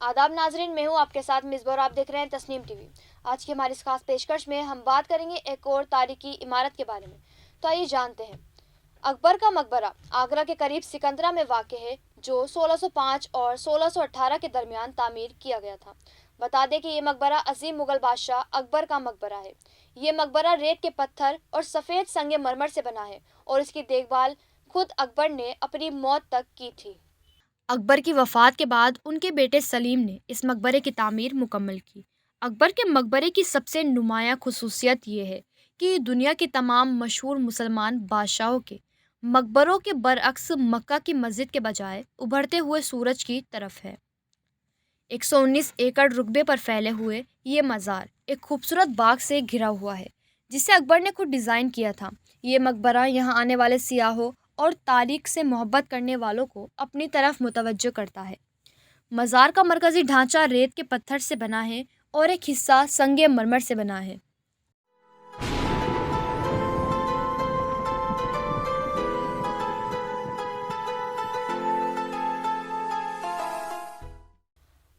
आदाब नाजरीन, मैं हूँ आपके साथ मिसबा और आप देख रहे हैं तस्नीम टीवी। आज की हमारी इस खास पेशकश में हम बात करेंगे एक और तारीखी इमारत के बारे में। तो आइए जानते हैं। अकबर का मकबरा आगरा के करीब सिकंदरा में वाक़ है, जो 1605 और 1618 के दरमियान तामीर किया गया था। बता दें कि ये मकबरा अजीम मुगल बादशाह अकबर का मकबरा है। ये मकबरा रेत के पत्थर और सफ़ेद संगे मरमर से बना है और इसकी देखभाल खुद अकबर ने अपनी मौत तक की थी। अकबर की वफ़ात के बाद उनके बेटे सलीम ने इस मकबरे की तामीर मुकम्मल की। अकबर के मकबरे की सबसे नुमायाँ खुसूसियत ये है कि दुनिया के तमाम मशहूर मुसलमान बादशाहों के मकबरों के बरअक्स मक्का की मस्जिद के बजाय उभरते हुए सूरज की तरफ है। 119 एकड़ रुकबे पर फैले हुए ये मज़ार एक खूबसूरत बाग से घिरा हुआ है, जिसे अकबर ने खुद डिज़ाइन किया था। ये मकबरा यहाँ आने वाले सियाहों और तारीख से मोहब्बत करने वालों को अपनी तरफ मुतवज्जो करता है। मज़ार का मरकज़ी ढांचा रेत के पत्थर से बना है और एक हिस्सा संगे मरमर से बना है।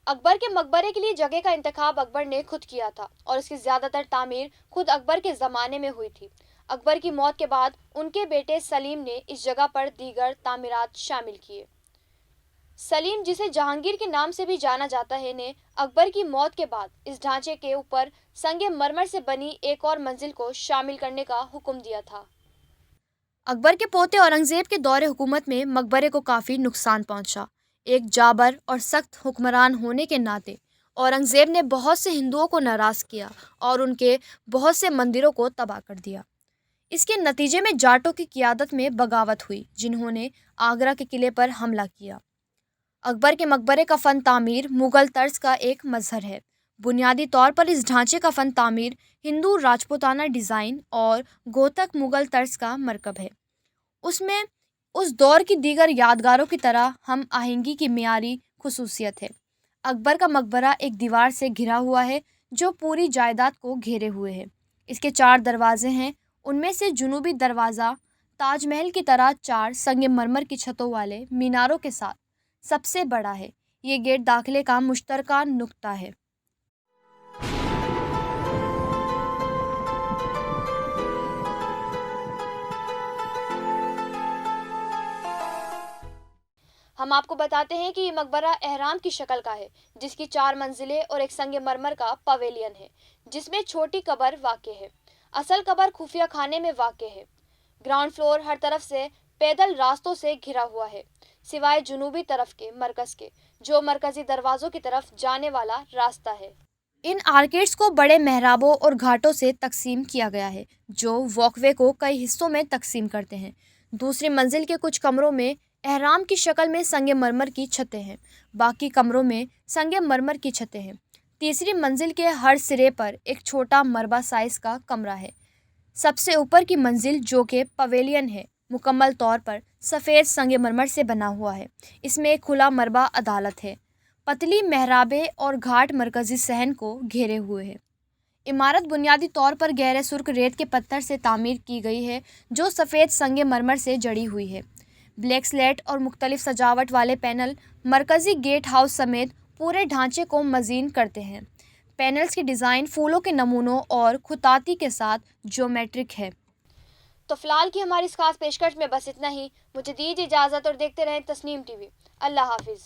अकबर के मकबरे के लिए जगह का इंतखाब अकबर ने खुद किया था और इसकी ज़्यादातर तामीर खुद अकबर के ज़माने में हुई थी। अकबर की मौत के बाद उनके बेटे सलीम ने इस जगह पर दीगर तामीरात शामिल किए। सलीम, जिसे जहांगीर के नाम से भी जाना जाता है, ने अकबर की मौत के बाद इस ढांचे के ऊपर संगे मरमर से बनी एक और मंजिल को शामिल करने का हुक्म दिया था। अकबर के पोते औरंगज़ेब के दौरे हुकूमत में मकबरे को काफ़ी नुकसान पहुंचा। एक जाबर और सख्त हुक्मरान होने के नाते औरंगज़ेब ने बहुत से हिंदुओं को नाराज़ किया और उनके बहुत से मंदिरों को तबाह कर दिया। इसके नतीजे में जाटों की क़ियादत में बगावत हुई, जिन्होंने आगरा के किले पर हमला किया। अकबर के मकबरे का फ़न तामीर मुग़ल तर्ज का एक मज़हर है। बुनियादी तौर पर इस ढांचे का फ़न तामीर हिंदू राजपूताना डिज़ाइन और गोतक मुग़ल तर्ज का मरकब है। उसमें उस दौर की दीगर यादगारों की तरह हम आहंगी की मियारी खुसूसियत है। अकबर का मकबरा एक दीवार से घिरा हुआ है, जो पूरी जायदाद को घेरे हुए है। इसके 4 दरवाजे हैं। उनमें से जुनूबी दरवाज़ा ताजमहल की तरह 4 संगमरमर की छतों वाले मीनारों के साथ सबसे बड़ा है। ये गेट दाखिले का मुश्तरका नुक्ता है। हम आपको बताते हैं कि ये मकबरा एहराम की शक्ल का है, जिसकी 4 मंजिलें और एक संगमरमर का पवेलियन है, जिसमें छोटी कब्र वाक़ है। असल कब्र खुफिया खाने में वाक़ है। ग्राउंड फ्लोर हर तरफ से पैदल रास्तों से घिरा हुआ है, सिवाय जुनूबी तरफ के मरकज़ के, जो मरकज़ी दरवाज़ों की तरफ जाने वाला रास्ता है। इन आर्केड्स को बड़े मेहराबों और घाटों से तकसीम किया गया है, जो वॉकवे को कई हिस्सों में तकसीम करते हैं। दूसरी मंजिल के कुछ कमरों में एहराम की शक्ल में संगमरमर की छतें हैं, बाकी कमरों में संगमरमर की छतें हैं। तीसरी मंजिल के हर सिरे पर एक छोटा मरबा साइज़ का कमरा है। सबसे ऊपर की मंजिल, जो कि पवेलियन है, मुकम्मल तौर पर सफ़ेद संगमरमर से बना हुआ है। इसमें एक खुला मरबा अदालत है। पतली मेहराबें और घाट मरकज़ी सहन को घेरे हुए है। इमारत बुनियादी तौर पर गहरे सुर्ख रेत के पत्थर से तामीर की गई है, जो सफ़ेद संगमरमर से जड़ी हुई है। ब्लैक स्लेट और मुख्तलिफ सजावट वाले पैनल मरकज़ी गेट हाउस समेत पूरे ढांचे को मज़ीन करते हैं। पैनल्स की डिज़ाइन फूलों के नमूनों और खुताती के साथ ज्योमेट्रिक है। तो फ़िलहाल की हमारी इस खास पेशकश में बस इतना ही। मुझे दीजिए इजाज़त और देखते रहें तस्नीम टीवी। अल्लाह हाफिज़।